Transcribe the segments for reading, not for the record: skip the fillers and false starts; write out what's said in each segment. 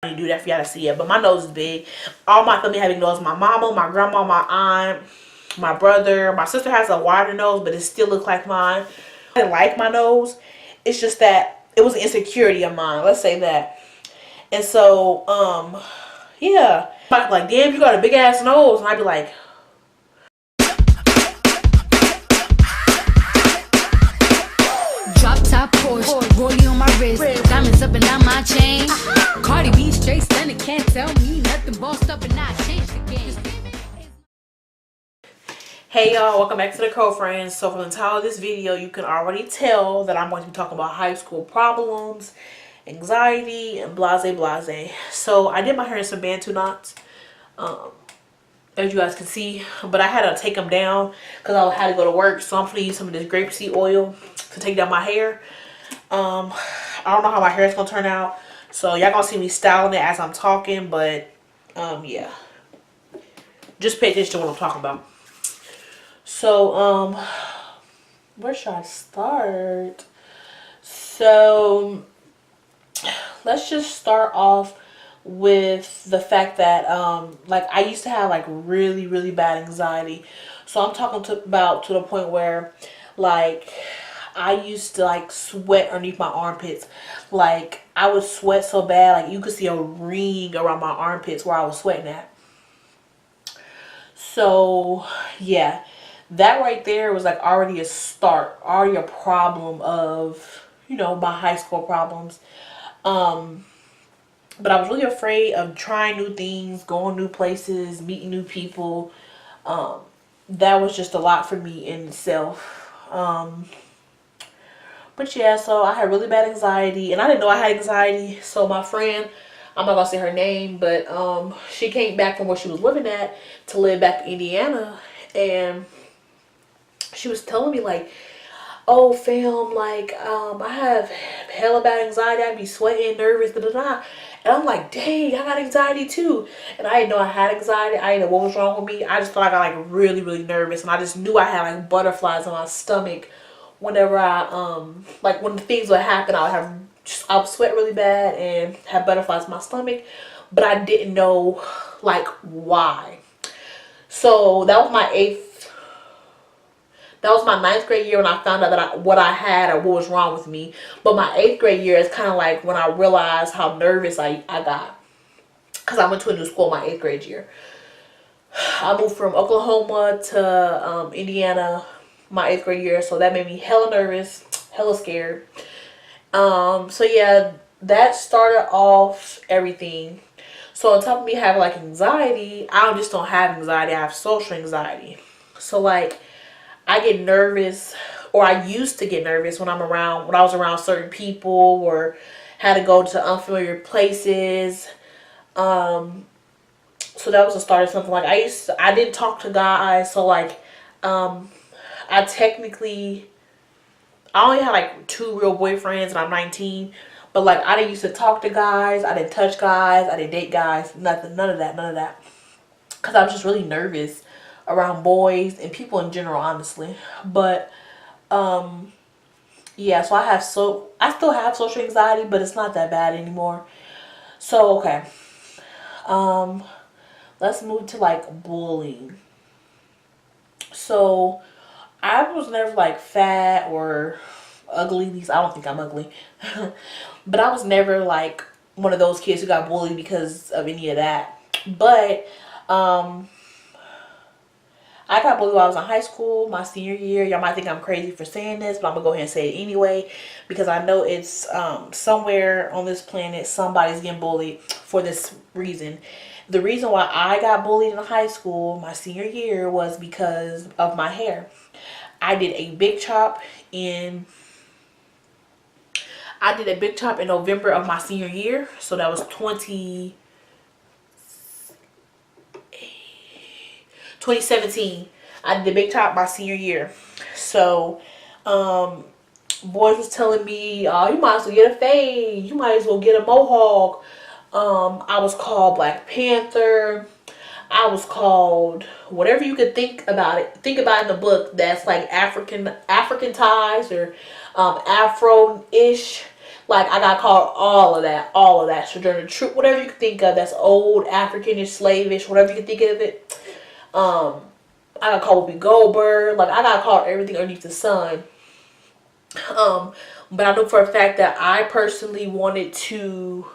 I do that for y'all to see it, but my nose is big. All my family have big nose. My mama, my grandma, my aunt, my brother, my sister has a wider nose, but it still looks like mine. I didn't like my nose. It's just that it was an insecurity of mine. Let's say that. And so, yeah. Like, damn, you got a big ass nose. And I'd be like, drop top Porsche, rollie on my wrist, diamonds up and down my chain. Cardi B straight stunning, can't tell me nothing. Bossed up and I changed the game. hey y'all, welcome back to the Crow Friends. So from the title of this video, you can already tell that I'm going to be talking about high school problems, anxiety, and blase. So I did my hair in some Bantu knots, as you guys can see, but I had to take them down because I had to go to work. So I'm going to use some of this grapeseed oil to take down my hair. I don't know how my hair is going to turn out, so y'all going to see me styling it as I'm talking, but yeah, just pay attention to what I'm talking about. So where should I start? So let's just start off with the fact that like I used to have like really bad anxiety. So I'm talking about to the point where like I used to like sweat underneath my armpits. Like I would sweat so bad, like you could see a ring around my armpits where I was sweating at. So yeah, that right there was like already a problem of, you know, my high school problems. But I was really afraid of trying new things, going new places, meeting new people. That was just a lot for me in itself. But yeah, so I had really bad anxiety, and I didn't know I had anxiety. So my friend, I'm not gonna say her name, but she came back from where she was living at to live back in Indiana, and she was telling me like, oh fam, like I have hella bad anxiety. I'd be sweating, nervous, da da da. And I'm like, dang, I got anxiety too. And I didn't know I had anxiety. I didn't know what was wrong with me. I just thought I got like really nervous, and I just knew I had like butterflies in my stomach whenever I like when the things would happen. I would sweat really bad and have butterflies in my stomach, but I didn't know like why. So that was my ninth grade year when I found out that what I had or what was wrong with me. But my 8th grade year is kind of like when I realized how nervous I got. Because I went to a new school my 8th grade year. I moved from Oklahoma to Indiana my 8th grade year. So that made me hella nervous, hella scared. So yeah, that started off everything. So on top of me having like anxiety, I just don't have anxiety. I have social anxiety. So like, I get nervous, or I used to get nervous when I was around certain people or had to go to unfamiliar places. So that was the start of something. Like I didn't talk to guys, so like I only had like 2 real boyfriends, and I'm 19. But like I didn't used to talk to guys, I didn't touch guys, I didn't date guys, nothing, none of that. Because I was just really nervous around boys and people in general, honestly. But yeah, so I still have social anxiety, but it's not that bad anymore. So okay, let's move to like bullying. So I was never like fat or ugly. At least I don't think I'm ugly. But I was never like one of those kids who got bullied because of any of that. But I got bullied while I was in high school, my senior year. Y'all might think I'm crazy for saying this, but I'm going to go ahead and say it anyway, because I know it's somewhere on this planet somebody's getting bullied for this reason. The reason why I got bullied in high school, my senior year, was because of my hair. I did a big chop in November of my senior year. So that was 2017. I did a big chop my senior year. So boys was telling me, oh, you might as well get a fade, you might as well get a mohawk. I was called Black Panther. I was called whatever you could think about in the book that's like African ties or Afro-ish. Like, I got called all of that. Sojourner Truth, whatever you can think of that's old, Africanish, slavish, whatever you can think of it. I got called Whoopi Goldberg. Like, I got called everything underneath the sun. But I know for a fact that I personally wanted to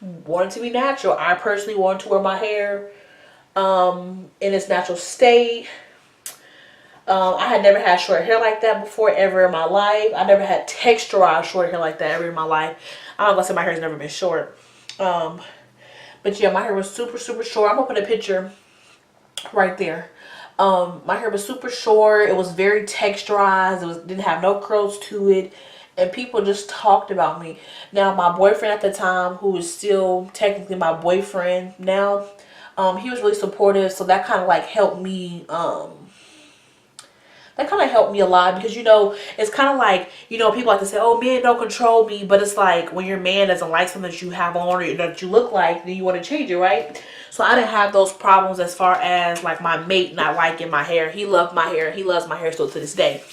be natural. I personally wanted to wear my hair in its natural state. I had never had short hair like that before ever in my life. I never had texturized short hair like that ever in my life. I'm not gonna say my hair's never been short. But yeah, my hair was super, super short. I'm gonna put a picture right there. My hair was super short. It was very texturized. Didn't have no curls to it. And people just talked about me. Now, my boyfriend at the time, who is still technically my boyfriend now, he was really supportive. So that kind of like helped me, that kind of helped me a lot, because, you know, it's kind of like, you know, people like to say, oh, men don't control me. But it's like, when your man doesn't like something that you have on or that you look like, then you want to change it, right? So I didn't have those problems as far as like my mate not liking my hair. He loved my hair. He loves my hair still to this day.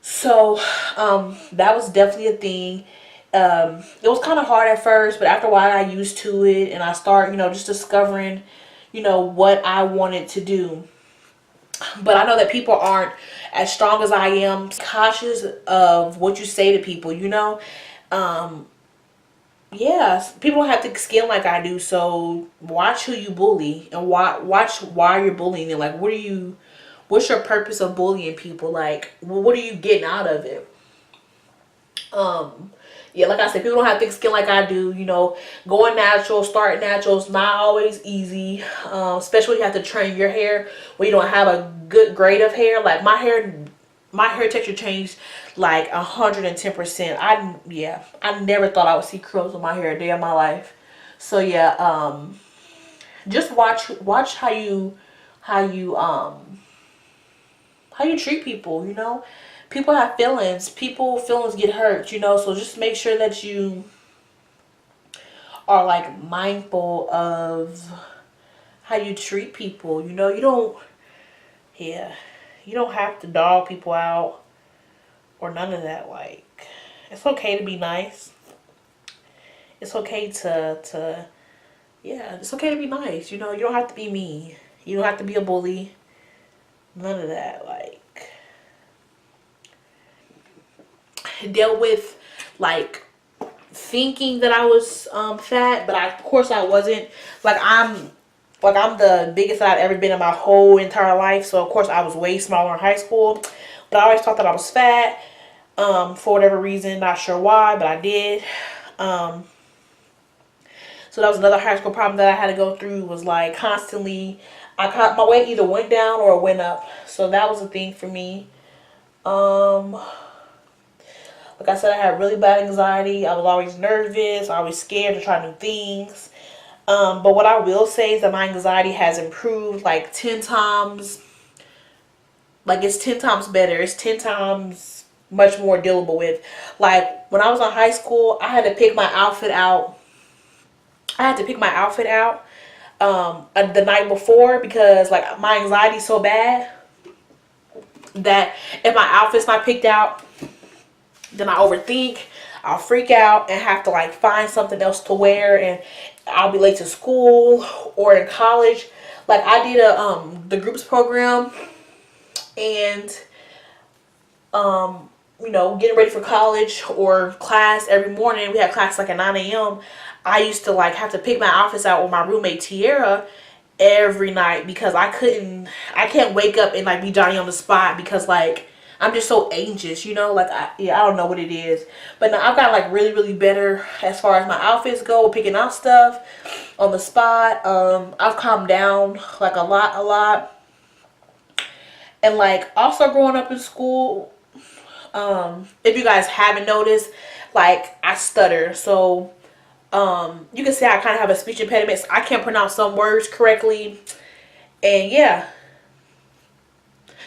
So that was definitely a thing. It was kind of hard at first, but after a while I used to it, and I start, you know, just discovering, you know, what I wanted to do. But I know that people aren't as strong as I am. Cautious of what you say to people, you know. Yeah, people don't have thick skin like I do. So watch who you bully, and watch why you're bullying it. Like, what's your purpose of bullying people? Like, what are you getting out of it? Yeah, like I said, people don't have thick skin like I do. You know, going natural, starting natural is not always easy. Especially when you have to train your hair when you don't have a good grade of hair. Like my hair texture changed like 110%. I never thought I would see curls on my hair a day in my life. So yeah, just watch how you treat people, you know. People have feelings. Feelings get hurt, you know. So just make sure that you are like mindful of how you treat people. You know, you don't have to dog people out or none of that. Like, it's okay to be nice. It's okay to it's okay to be nice. You know, you don't have to be mean. You don't have to be a bully. None of that. Like, dealt with like thinking that I was fat, but of course I wasn't. Like, I'm the biggest that I've ever been in my whole entire life. So of course I was way smaller in high school, but I always thought that I was fat for whatever reason. Not sure why, but I did. So that was another high school problem that I had to go through, was like constantly my weight either went down or it went up. So that was a thing for me. Like I said, I had really bad anxiety. I was always nervous, always scared to try new things. But what I will say is that my anxiety has improved like 10 times. Like, it's 10 times better. It's 10 times much more dealable with. Like, when I was in high school, I had to pick my outfit out. The night before, because like my anxiety is so bad that if my outfit's not picked out, then I overthink, I'll freak out and have to like find something else to wear, and I'll be late to school or in college. Like, I did the groups program, and you know, getting ready for college or class every morning. We had class like at 9 a.m. I used to like have to pick my outfits out with my roommate Tiara every night, because I can't wake up and like be Johnny on the spot, because like I'm just so anxious, you know. Like, I don't know what it is, but now I've got like really, really better as far as my outfits go, picking out stuff on the spot. I've calmed down like a lot. And like, also growing up in school, if you guys haven't noticed, like, I stutter. So you can say I kind of have a speech impediment. So I can't pronounce some words correctly, and yeah.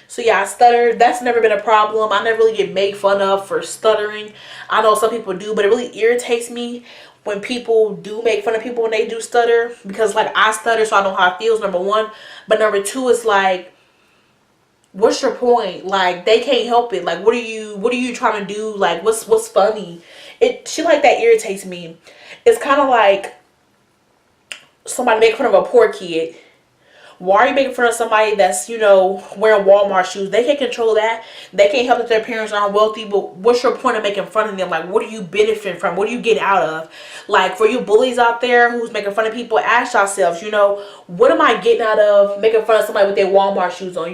So yeah, I stutter. That's never been a problem. I never really get made fun of for stuttering. I know some people do, but it really irritates me when people do make fun of people when they do stutter, because like, I stutter, so I know how it feels, number one. But number two is like, what's your point? Like, they can't help it. Like, what are you trying to do? Like, what's funny? Shit like that irritates me. It's kind of like somebody making fun of a poor kid. Why are you making fun of somebody that's, wearing Walmart shoes? They can't control that. They can't help that their parents aren't wealthy, but what's your point of making fun of them? Like, what are you benefiting from? What are you getting out of? Like, for you bullies out there who's making fun of people, ask yourselves, what am I getting out of making fun of somebody with their Walmart shoes on?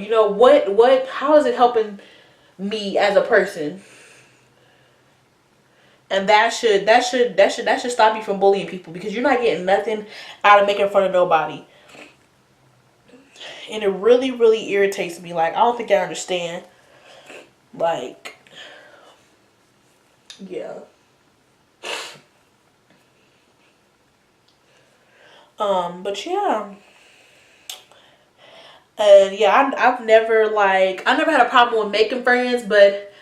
How is it helping me as a person? And that should stop you from bullying people, because you're not getting nothing out of making fun of nobody. And it really, really irritates me. Like, I don't think I understand. Like, yeah. But yeah. And yeah, I've never had a problem with making friends, but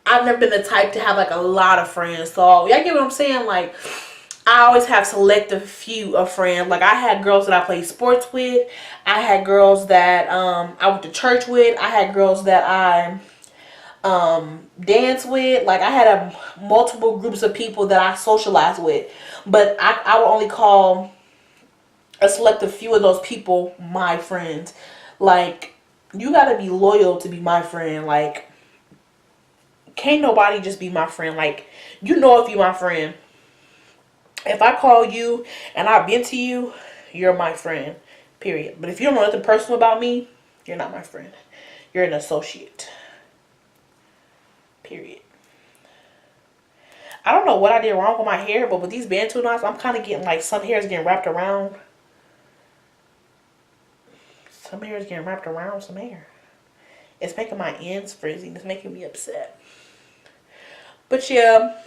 I've never been the type to have like a lot of friends. So y'all get what I'm saying? Like, I always have selective few of friends. Like, I had girls that I played sports with. I had girls that I went to church with. I had girls that I dance with. Like, I had multiple groups of people that I socialized with. But I would only call a selective few of those people my friends. Like, you gotta be loyal to be my friend. Like, can't nobody just be my friend. Like, if you're my friend. If I call you and I've been to you, you're my friend. Period. But if you don't know nothing personal about me, you're not my friend. You're an associate. Period. I don't know what I did wrong with my hair, but with these Bantu knots, I'm kind of getting like some hair is getting wrapped around. Some hair is getting wrapped around some hair. It's making my ends frizzy. It's making me upset. But yeah.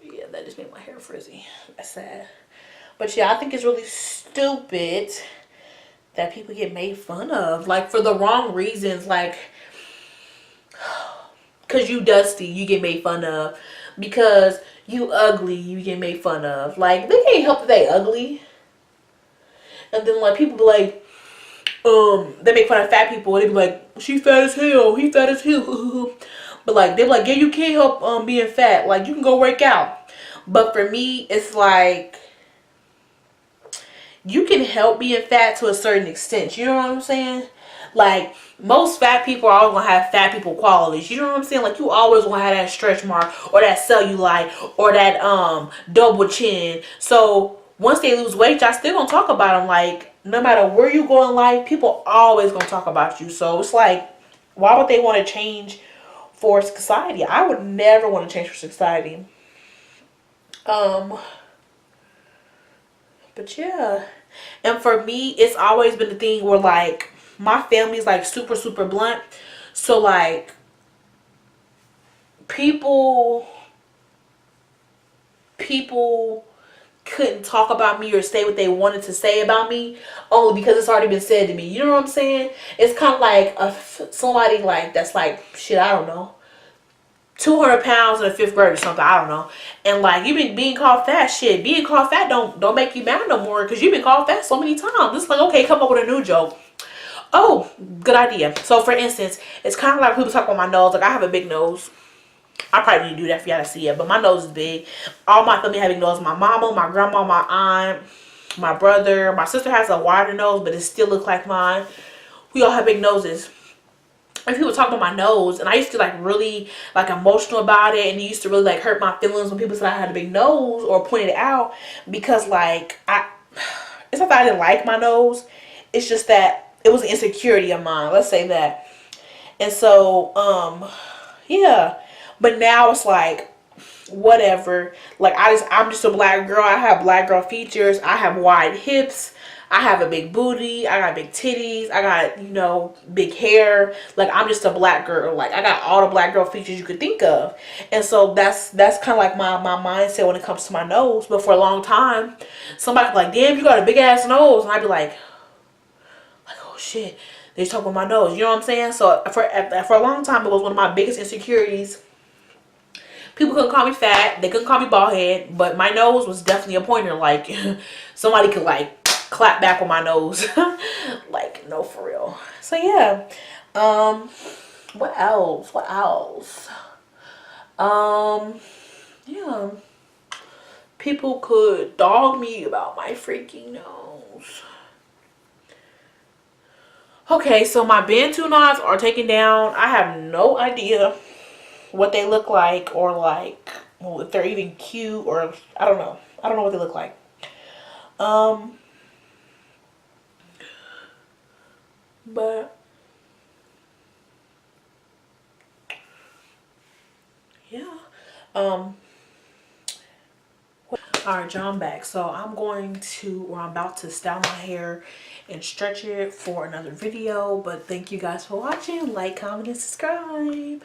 Yeah, that just made my hair frizzy. That's sad. But yeah, I think it's really stupid that people get made fun of. Like, for the wrong reasons. Like, because you dusty, you get made fun of. Because you ugly, you get made fun of. Like, they can't help that they ugly. And then, like, people be like, they make fun of fat people. And they be like, she fat as hell. He fat as hell. But, like, they be like, yeah, you can't help being fat. Like, you can go work out. But for me, it's like, you can help being fat to a certain extent. You know what I'm saying? Like, most fat people are always going to have fat people qualities. You know what I'm saying? Like, you always going to have that stretch mark or that cellulite or that double chin. So, once they lose weight, y'all still going to talk about them. Like, no matter where you go in life, people always going to talk about you. So, it's like, why would they want to change for society? I would never want to change for society. But yeah. And for me, it's always been the thing where, like, my family's like super, super blunt. So, like, people couldn't talk about me or say what they wanted to say about me only because it's already been said to me. You know what I'm saying? It's kind of like somebody like that's like, shit, I don't know, 200 pounds in the 5th grade or something. I don't know. And like, you've been being called fat. Shit, being called fat don't make you mad no more, because you've been called fat so many times. It's like, okay, come up with a new joke. Oh, good idea. So for instance, it's kind of like people talk about my nose. Like, I have a big nose. I probably need to do that for y'all to see it, but my nose is big. All my family have big noses. My mama, my grandma, my aunt, my brother. My sister has a wider nose, but it still looks like mine. We all have big noses. And people talk about my nose, and I used to like really like emotional about it, and it used to really like hurt my feelings when people said I had a big nose or pointed it out, because like it's not that I didn't like my nose, it's just that it was an insecurity of mine, let's say that. And so yeah, but now it's like whatever. Like, I'm just a black girl. I have black girl features. I have wide hips. I have a big booty. I got big titties. I got, big hair. Like, I'm just a black girl. Like, I got all the black girl features you could think of. And so that's kind of like my mindset when it comes to my nose. But for a long time, somebody was like, damn, you got a big ass nose. And I'd be like, oh shit, they just talk about my nose. You know what I'm saying? So for a long time, it was one of my biggest insecurities. People couldn't call me fat. They couldn't call me bald head. But my nose was definitely a pointer. Like, somebody could, like, clap back with my nose. Like, no, for real. So yeah. What else? What else? Yeah. People could dog me about my freaking nose. Okay, so my Bantu knots are taken down. I have no idea what they look like, or like, well, if they're even cute, or I don't know. I don't know what they look like. But yeah. Alright, y'all, I'm back. So I'm about to style my hair and stretch it for another video. But thank you guys for watching. Like, comment, and subscribe.